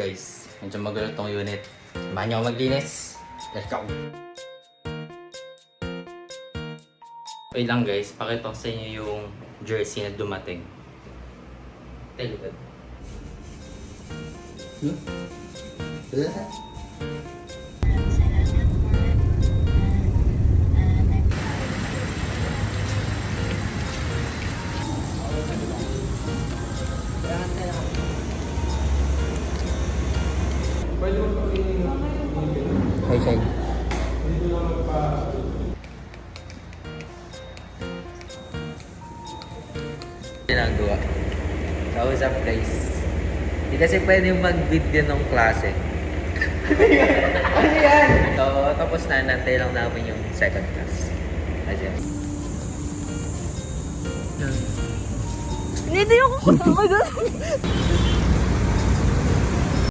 guys. Medyo magulo tong unit. Samahan niyo ako maglinis. Let's go! Okay lang guys, pakita ko sa inyo yung jersey na dumating. Tayo Hi, Shine. Ginagawa. Kausap guys. Hindi kasi pwede mag-video ng klase. Ano yan? So, tapos na. Nantay lang namin yung second class. Ayan. Hindi ako kasama doon.